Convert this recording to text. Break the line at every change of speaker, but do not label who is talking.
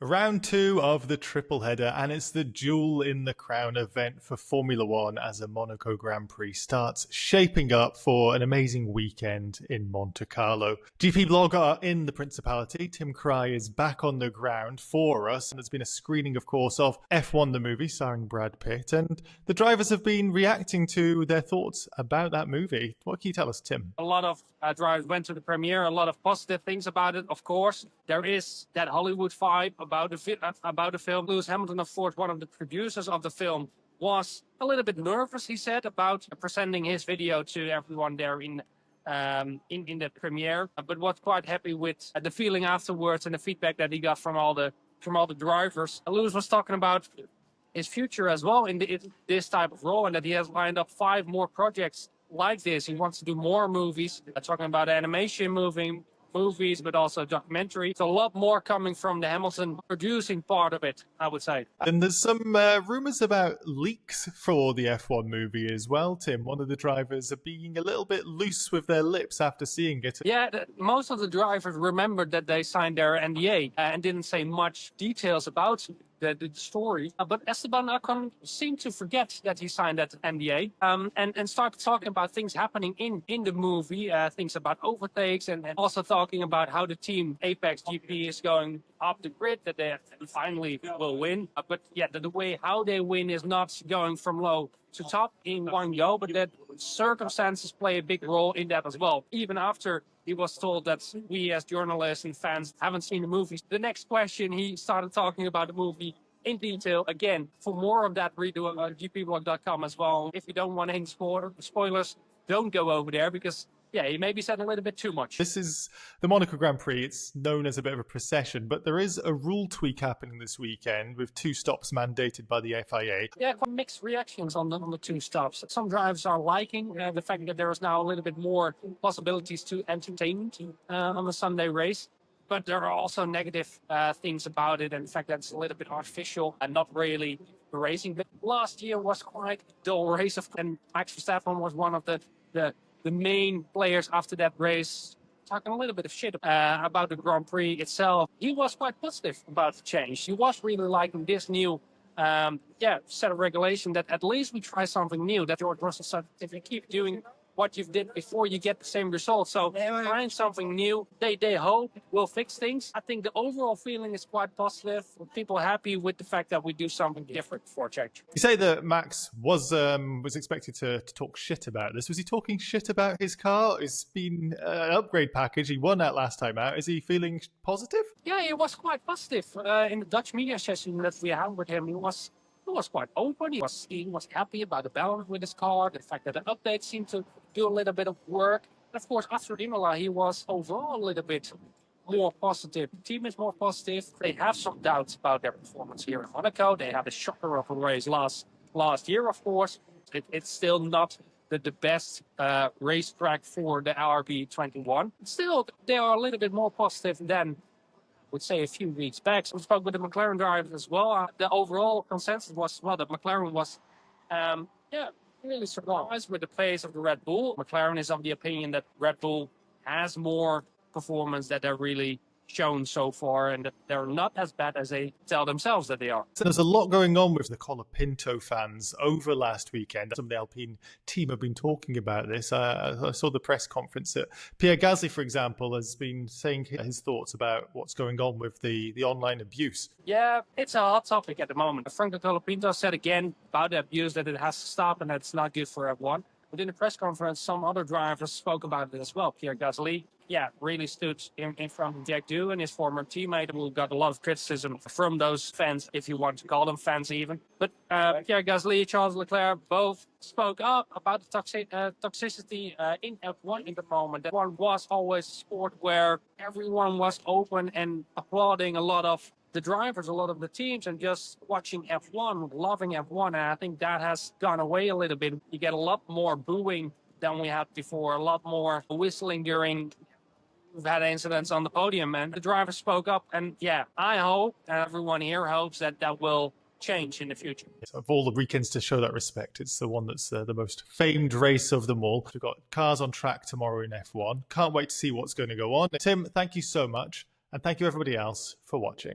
Round two of the triple header, and it's the Jewel in the Crown event for Formula One as the Monaco Grand Prix starts shaping up for an amazing weekend in Monte Carlo. GPBlog are in the Principality. Tim Kraaij is back on the ground for us. And there's been a screening, of course, of F1 the movie starring Brad Pitt, and the drivers have been reacting to their thoughts about that movie. What can you tell us, Tim?
A lot of drivers went to the premiere, a lot of positive things about it, of course. There is that Hollywood vibe about the film. Lewis Hamilton, of course, one of the producers of the film, was a little bit nervous, he said, about presenting his video to everyone there in the premiere, but was quite happy with the feeling afterwards and the feedback that he got from all the drivers. Lewis was talking about his future as well in this type of role, and that he has lined up 5 more projects like this. He wants to do more movies, talking about animation movies, but also documentary. So a lot more coming from the Hamilton producing part of it, I would say.
And there's some rumours about leaks for the F1 movie as well, Tim. One of the drivers are being a little bit loose with their lips after seeing it.
Yeah, most of the drivers remembered that they signed their NDA and didn't say much details about the story. But Esteban Ocon seemed to forget that he signed that NDA and started talking about things happening in the movie, things about overtakes, and also talking about how the team Apex GP is going up the grid, that they finally will win. But yeah, the way how they win is not going from low to top in one go, but that circumstances play a big role in that as well. Even after he was told that we as journalists and fans haven't seen the movie, the next question he started talking about the movie in detail. Again, for more of that, read GPBlog.com as well. If you don't want any spoilers, don't go over there, because yeah, he maybe said a little bit too much.
This is the Monaco Grand Prix. It's known as a bit of a procession, but there is a rule tweak happening this weekend with 2 stops mandated by the FIA.
Yeah, quite mixed reactions on the 2 stops. Some drivers are liking the fact that there is now a little bit more possibilities to entertainment on the Sunday race. But there are also negative things about it, and the fact that it's a little bit artificial and not really racing. But last year was quite a dull race, and Max Verstappen was one of the main players after that race, talking a little bit of shit about the Grand Prix itself. He was quite positive about the change. He was really liking this new set of regulation, that at least we try something new. That George Russell said, if you keep doing what you've did before, you get the same results. So trying something new, they hope will fix things. I think the overall feeling is quite positive. People happy with the fact that we do something different for change.
You say that Max was expected to talk shit about this. Was he talking shit about his car? It's been an upgrade package. He won that last time out. Is he feeling positive?
Yeah, he was quite positive. In the Dutch media session that we had with him, he was quite open. He was happy about the balance with his car, the fact that the updates seemed to do a little bit of work. And of course, after Imola, he was overall a little bit more positive. The team is more positive. They have some doubts about their performance here in Monaco. They had a shocker of a race last year, of course. It's still not the best racetrack for the RB21. Still, they are a little bit more positive than, would say, a few weeks back. So we spoke with the McLaren drivers as well. The overall consensus was, well, that McLaren was, really surprised with the pace of the Red Bull. McLaren is of the opinion that Red Bull has more performance that they're really shown so far, and that they're not as bad as they tell themselves that they are.
So there's a lot going on with the Colapinto fans over last weekend. Some of the Alpine team have been talking about this. I saw the press conference that Pierre Gasly, for example, has been saying his thoughts about what's going on with the online abuse.
Yeah, it's a hot topic at the moment. Franco Colapinto said again about the abuse, that it has to stop and that it's not good for everyone. But in the press conference, some other drivers spoke about it as well. Pierre Gasly, really stood in front of Jack Dew and his former teammate, who got a lot of criticism from those fans, if you want to call them fans even. But Pierre Gasly, Charles Leclerc both spoke up about the toxicity in F1 in the moment. That one was always a sport where everyone was open and applauding a lot of the drivers, a lot of the teams, and just watching F1, loving F1. And I think that has gone away a little bit. You get a lot more booing than we had before, a lot more whistling during we've had incidents on the podium, and the drivers spoke up. And yeah, I hope, and everyone here hopes, that will change in the future.
Of all the weekends to show that respect, it's the one that's the most famed race of them all. We've got cars on track tomorrow in F1. Can't wait to see what's going to go on. Tim, thank you so much. And thank you everybody else for watching.